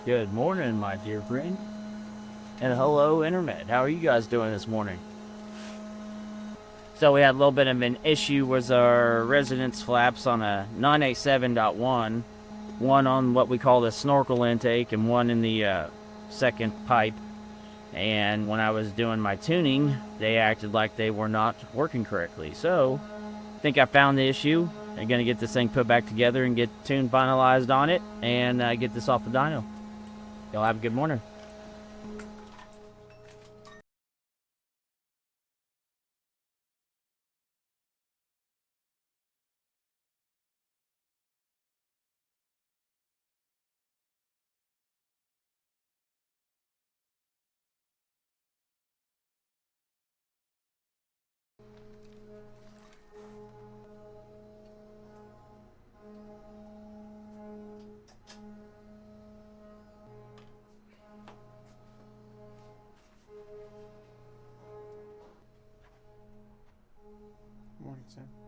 Good morning, my dear friend. And hello, Internet. How are you guys doing this morning? So we had a little bit of an issue with our resonance flaps on a 987.1. One on what we call the snorkel intake and one in the second pipe. And when I was doing my tuning, they acted like they were not working correctly. So I think I found the issue. I'm going to get this thing put back together and get tune finalized on it and get this off the dyno. Y'all have a good morning. Morning, Sam.